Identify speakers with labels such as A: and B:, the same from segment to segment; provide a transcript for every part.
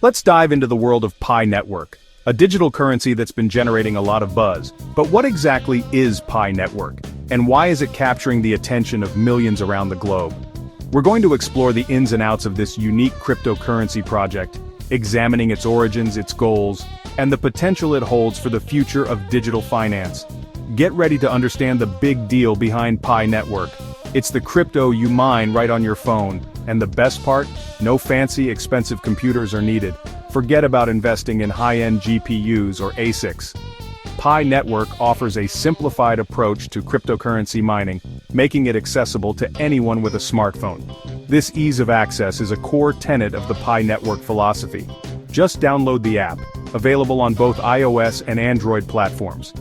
A: Let's dive into the world of Pi Network, a digital currency that's been generating a lot of buzz. But what exactly is Pi Network, and why is it capturing the attention of millions around the globe? We're going to explore the ins and outs of this unique cryptocurrency project, examining its origins, its goals, and the potential it holds for the future of digital finance. Get ready to understand the big deal behind Pi Network. It's the crypto you mine right on your phone, and the best part? No fancy, expensive computers are needed. Forget about investing in high-end GPUs or ASICs. Pi Network offers a simplified approach to cryptocurrency mining, making it accessible to anyone with a smartphone. This ease of access is a core tenet of the Pi Network philosophy. Just download the app, available on both iOS and Android platforms.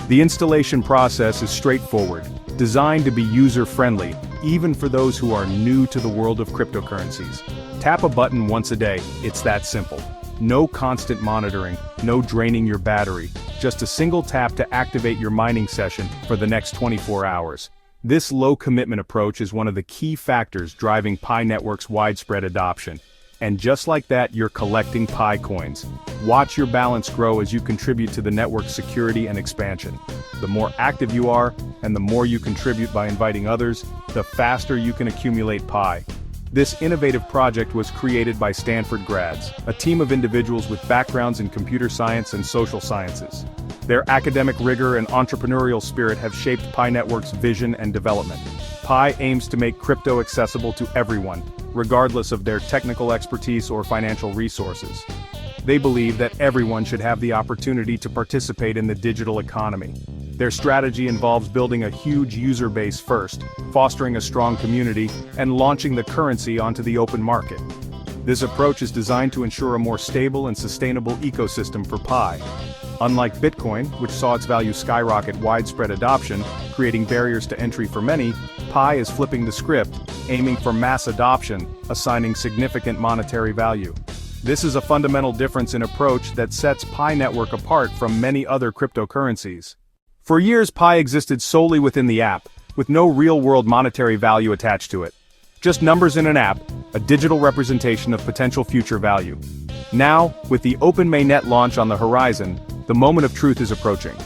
A: The installation process is straightforward, designed to be user-friendly, even for those who are new to the world of cryptocurrencies. Tap a button once a day, it's that simple. No constant monitoring, no draining your battery, just a single tap to activate your mining session for the next 24 hours. This low-commitment approach is one of the key factors driving Pi Network's widespread adoption. And just like that, you're collecting Pi coins. Watch your balance grow as you contribute to the network's security and expansion. The more active you are, and the more you contribute by inviting others, the faster you can accumulate Pi. This innovative project was created by Stanford grads, a team of individuals with backgrounds in computer science and social sciences. Their academic rigor and entrepreneurial spirit have shaped Pi Network's vision and development. Pi aims to make crypto accessible to everyone, regardless of their technical expertise or financial resources. They believe that everyone should have the opportunity to participate in the digital economy. Their strategy involves building a huge user base first, fostering a strong community, and launching the currency onto the open market. This approach is designed to ensure a more stable and sustainable ecosystem for Pi. Unlike Bitcoin, which saw its value skyrocket widespread adoption, creating barriers to entry for many, Pi is flipping the script, aiming for mass adoption, assigning significant monetary value. This is a fundamental difference in approach that sets Pi Network apart from many other cryptocurrencies. For years, Pi existed solely within the app, with no real-world monetary value attached to it. Just numbers in an app, a digital representation of potential future value. Now, with the Open Mainnet launch on the horizon, the moment of truth is approaching.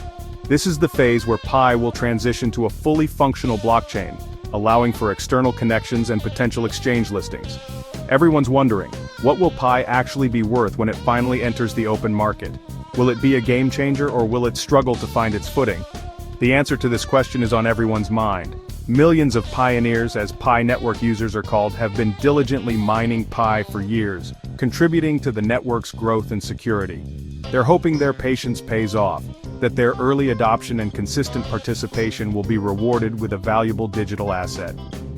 A: This is the phase where Pi will transition to a fully functional blockchain, allowing for external connections and potential exchange listings. Everyone's wondering, what will Pi actually be worth when it finally enters the open market? Will it be a game changer, or will it struggle to find its footing? The answer to this question is on everyone's mind. Millions of pioneers, as Pi Network users are called, have been diligently mining Pi for years, contributing to the network's growth and security. They're hoping their patience pays off, that their early adoption and consistent participation will be rewarded with a valuable digital asset.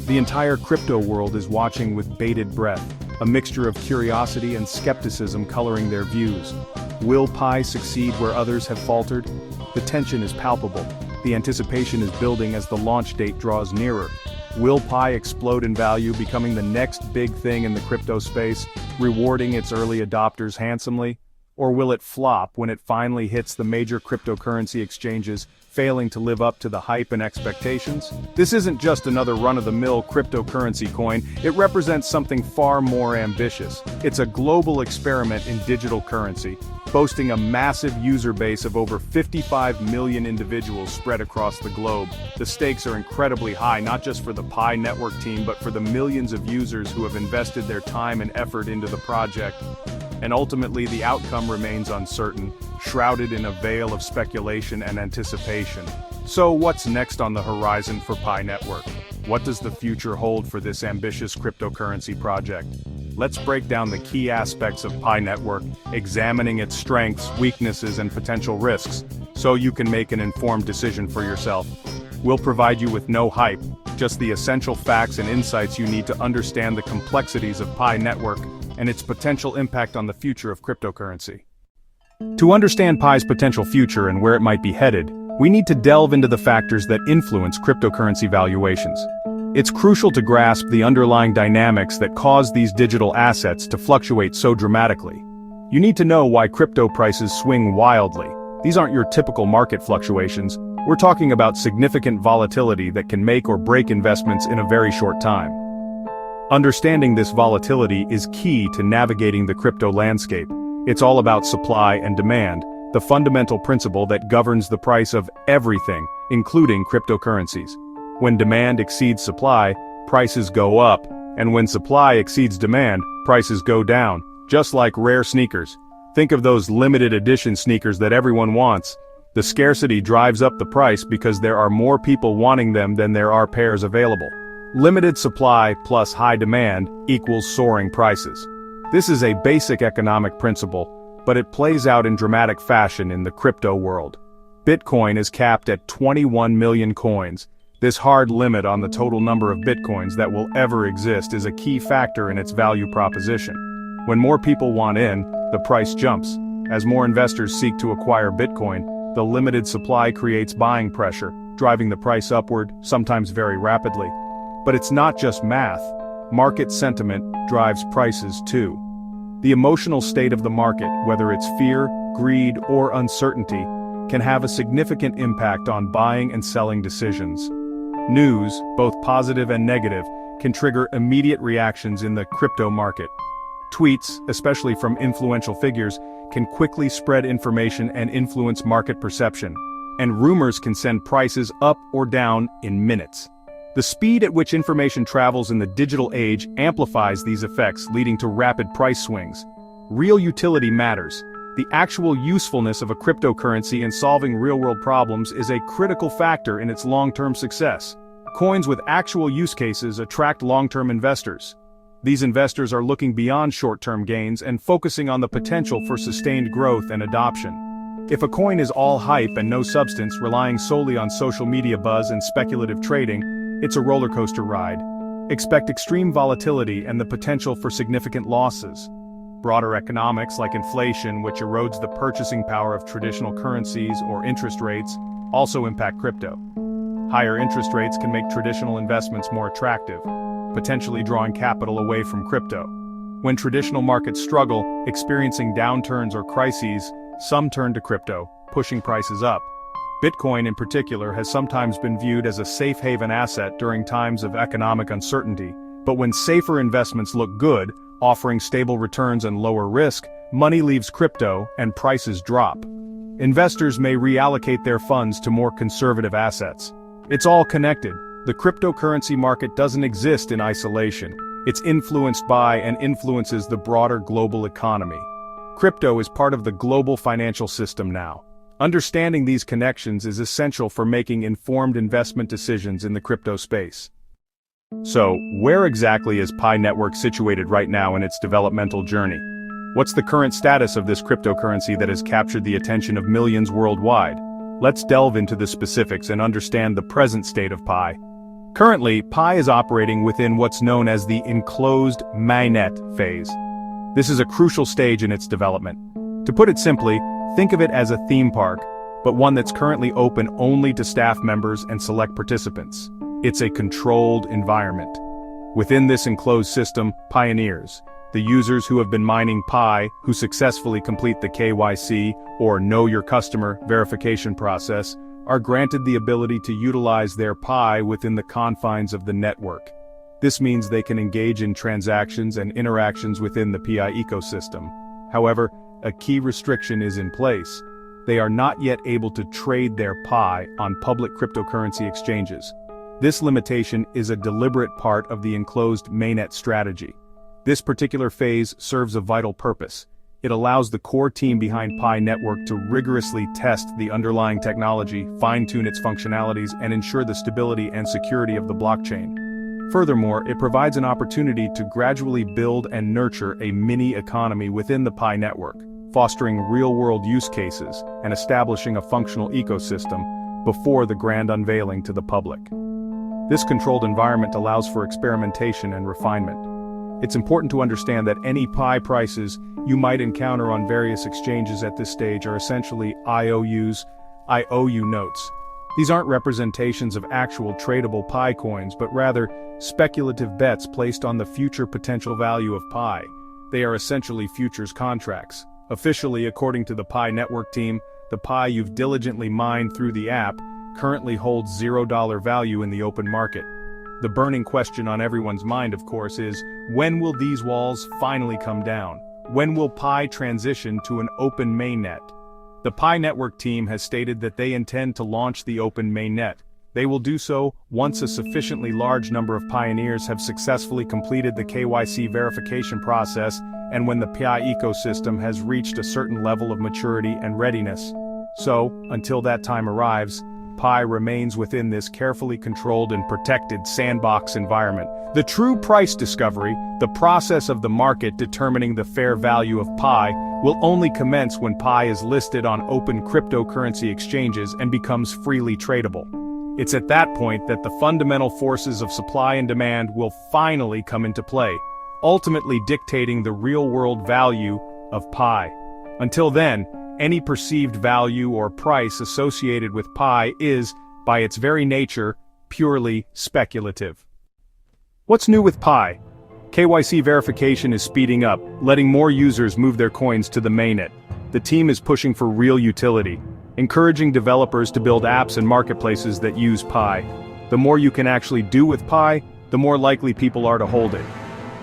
A: The entire crypto world is watching with bated breath, a mixture of curiosity and skepticism coloring their views. Will Pi succeed where others have faltered? The tension is palpable. The anticipation is building as the launch date draws nearer. Will Pi explode in value, becoming the next big thing in the crypto space, rewarding its early adopters handsomely? Or will it flop when it finally hits the major cryptocurrency exchanges, failing to live up to the hype and expectations? This isn't just another run-of-the-mill cryptocurrency coin, it represents something far more ambitious. It's a global experiment in digital currency, boasting a massive user base of over 55 million individuals spread across the globe. The stakes are incredibly high, not just for the Pi Network team, but for the millions of users who have invested their time and effort into the project. And ultimately, the outcome remains uncertain, shrouded in a veil of speculation and anticipation. So what's next on the horizon for Pi Network? What does the future hold for this ambitious cryptocurrency project? Let's break down the key aspects of Pi Network, examining its strengths, weaknesses, and potential risks, so you can make an informed decision for yourself. We'll provide you with no hype, just the essential facts and insights you need to understand the complexities of Pi Network and its potential impact on the future of cryptocurrency. To understand Pi's potential future and where it might be headed, we need to delve into the factors that influence cryptocurrency valuations. It's crucial to grasp the underlying dynamics that cause these digital assets to fluctuate so dramatically. You need to know why crypto prices swing wildly. These aren't your typical market fluctuations. We're talking about significant volatility that can make or break investments in a very short time. Understanding this volatility is key to navigating the crypto landscape. It's all about supply and demand, the fundamental principle that governs the price of everything, including cryptocurrencies. When demand exceeds supply, prices go up, and when supply exceeds demand, prices go down, just like rare sneakers. Think of those limited edition sneakers that everyone wants. The scarcity drives up the price because there are more people wanting them than there are pairs available. Limited supply plus high demand equals soaring prices. This is a basic economic principle, but it plays out in dramatic fashion in the crypto world. Bitcoin is capped at 21 million coins. This hard limit on the total number of bitcoins that will ever exist is a key factor in its value proposition. When more people want in, the price jumps. As more investors seek to acquire Bitcoin, the limited supply creates buying pressure, driving the price upward, sometimes very rapidly. But it's not just math. Market sentiment drives prices too. The emotional state of the market, whether it's fear, greed, or uncertainty, can have a significant impact on buying and selling decisions. News, both positive and negative, can trigger immediate reactions in the crypto market. Tweets, especially from influential figures, can quickly spread information and influence market perception, and rumors can send prices up or down in minutes. The speed at which information travels in the digital age amplifies these effects, leading to rapid price swings. Real utility matters. The actual usefulness of a cryptocurrency in solving real-world problems is a critical factor in its long-term success. Coins with actual use cases attract long-term investors. These investors are looking beyond short-term gains and focusing on the potential for sustained growth and adoption. If a coin is all hype and no substance, relying solely on social media buzz and speculative trading, it's a roller coaster ride. Expect extreme volatility and the potential for significant losses. Broader economics like inflation, which erodes the purchasing power of traditional currencies, or interest rates, also impact crypto. Higher interest rates can make traditional investments more attractive, potentially drawing capital away from crypto. When traditional markets struggle, experiencing downturns or crises, some turn to crypto, pushing prices up. Bitcoin in particular has sometimes been viewed as a safe haven asset during times of economic uncertainty, but when safer investments look good, offering stable returns and lower risk, money leaves crypto and prices drop. Investors may reallocate their funds to more conservative assets. It's all connected. The cryptocurrency market doesn't exist in isolation. It's influenced by and influences the broader global economy. Crypto is part of the global financial system now. Understanding these connections is essential for making informed investment decisions in the crypto space. So, where exactly is Pi Network situated right now in its developmental journey? What's the current status of this cryptocurrency that has captured the attention of millions worldwide? Let's delve into the specifics and understand the present state of Pi. Currently, Pi is operating within what's known as the enclosed mainnet phase. This is a crucial stage in its development. To put it simply, think of it as a theme park, but one that's currently open only to staff members and select participants. It's a controlled environment. Within this enclosed system, pioneers, the users who have been mining Pi, who successfully complete the KYC, or Know Your Customer, verification process, are granted the ability to utilize their Pi within the confines of the network. This means they can engage in transactions and interactions within the Pi ecosystem. However, a key restriction is in place. They are not yet able to trade their Pi on public cryptocurrency exchanges. This limitation is a deliberate part of the enclosed mainnet strategy. This particular phase serves a vital purpose. It allows the core team behind Pi Network to rigorously test the underlying technology, fine-tune its functionalities, and ensure the stability and security of the blockchain. Furthermore, it provides an opportunity to gradually build and nurture a mini-economy within the Pi Network, fostering real-world use cases and establishing a functional ecosystem before the grand unveiling to the public. This controlled environment allows for experimentation and refinement. It's important to understand that any Pi prices you might encounter on various exchanges at this stage are essentially IOUs, IOU notes. These aren't representations of actual tradable Pi coins, but rather speculative bets placed on the future potential value of Pi. They are essentially futures contracts. Officially, according to the Pi Network team, the Pi you've diligently mined through the app currently holds $0 value in the open market. The burning question on everyone's mind, of course, is, when will these walls finally come down? When will Pi transition to an open mainnet? The Pi Network team has stated that they intend to launch the open mainnet. They will do so once a sufficiently large number of pioneers have successfully completed the KYC verification process and when the Pi ecosystem has reached a certain level of maturity and readiness. So, until that time arrives, Pi remains within this carefully controlled and protected sandbox environment. The true price discovery, the process of the market determining the fair value of Pi, will only commence when Pi is listed on open cryptocurrency exchanges and becomes freely tradable. It's at that point that the fundamental forces of supply and demand will finally come into play, ultimately dictating the real-world value of Pi. Until then, any perceived value or price associated with Pi is, by its very nature, purely speculative. What's new with Pi? KYC verification is speeding up, letting more users move their coins to the mainnet. The team is pushing for real utility, encouraging developers to build apps and marketplaces that use Pi. The more you can actually do with Pi, the more likely people are to hold it.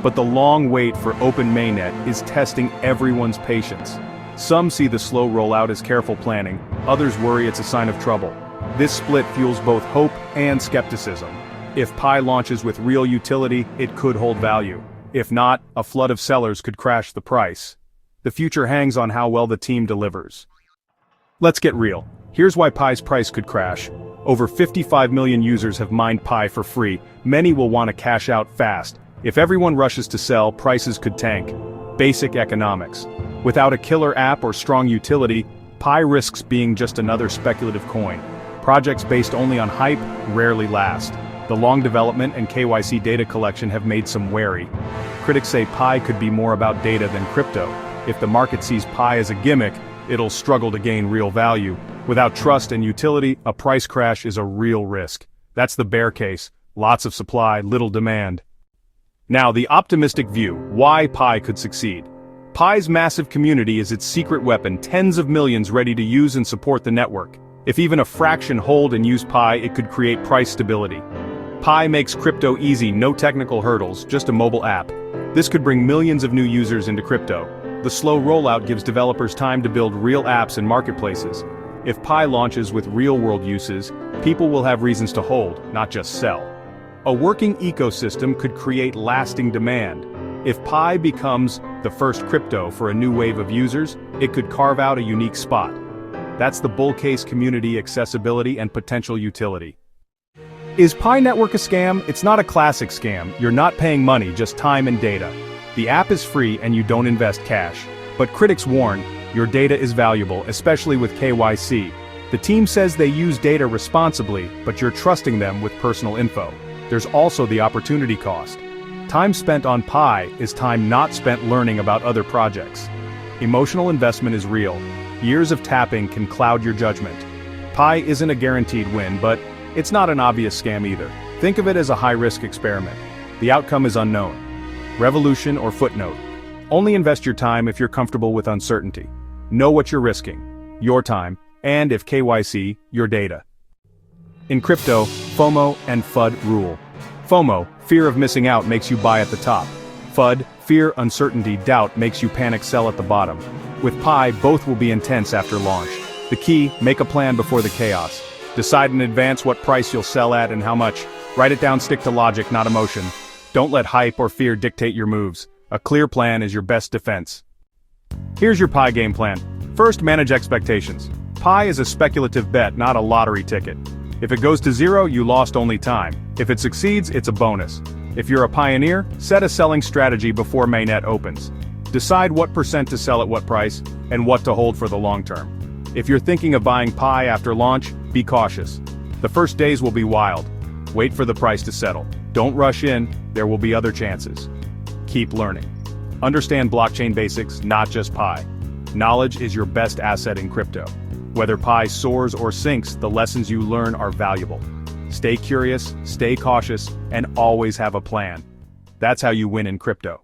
A: But the long wait for open mainnet is testing everyone's patience. Some see the slow rollout as careful planning, others worry it's a sign of trouble. This split fuels both hope and skepticism. If Pi launches with real utility, it could hold value. If not, a flood of sellers could crash the price. The future hangs on how well the team delivers. Let's get real. Here's why Pi's price could crash. Over 55 million users have mined Pi for free. Many will want to cash out fast. If everyone rushes to sell, prices could tank. Basic economics. Without a killer app or strong utility, Pi risks being just another speculative coin. Projects based only on hype rarely last. The long development and KYC data collection have made some wary. Critics say Pi could be more about data than crypto. If the market sees Pi as a gimmick, it'll struggle to gain real value. Without trust and utility, a price crash is a real risk. That's the bear case. Lots of supply, little demand. Now, the optimistic view, why Pi could succeed. Pi's massive community is its secret weapon, tens of millions ready to use and support the network. If even a fraction hold and use Pi, it could create price stability. Pi makes crypto easy, no technical hurdles, just a mobile app. This could bring millions of new users into crypto. The slow rollout gives developers time to build real apps and marketplaces. If Pi launches with real-world uses, people will have reasons to hold, not just sell. A working ecosystem could create lasting demand. If Pi becomes the first crypto for a new wave of users, it could carve out a unique spot. That's the bull case: community, accessibility, and potential utility. Is Pi Network a scam? It's not a classic scam. You're not paying money, just time and data. The app is free and you don't invest cash. But critics warn, your data is valuable, especially with KYC. The team says they use data responsibly, but you're trusting them with personal info. There's also the opportunity cost. Time spent on Pi is time not spent learning about other projects. Emotional investment is real. Years of tapping can cloud your judgment. Pi isn't a guaranteed win, but it's not an obvious scam either. Think of it as a high-risk experiment. The outcome is unknown. Revolution or footnote. Only invest your time if you're comfortable with uncertainty. Know what you're risking. Your time, and if KYC, your data. In crypto, FOMO and FUD rule. FOMO, fear of missing out, makes you buy at the top. FUD, fear, uncertainty, doubt, makes you panic sell at the bottom. With Pi, both will be intense after launch. The key, make a plan before the chaos. Decide in advance what price you'll sell at and how much. Write it down, stick to logic, not emotion. Don't let hype or fear dictate your moves. A clear plan is your best defense. Here's your Pi game plan. First, manage expectations. Pi is a speculative bet, not a lottery ticket. If it goes to zero, you lost only time. If it succeeds, it's a bonus. If you're a pioneer, set a selling strategy before mainnet opens. Decide what percent to sell at what price, and what to hold for the long term. If you're thinking of buying Pi after launch, be cautious. The first days will be wild. Wait for the price to settle. Don't rush in, there will be other chances. Keep learning. Understand blockchain basics, not just Pi. Knowledge is your best asset in crypto. Whether Pi soars or sinks, the lessons you learn are valuable. Stay curious, stay cautious, and always have a plan. That's how you win in crypto.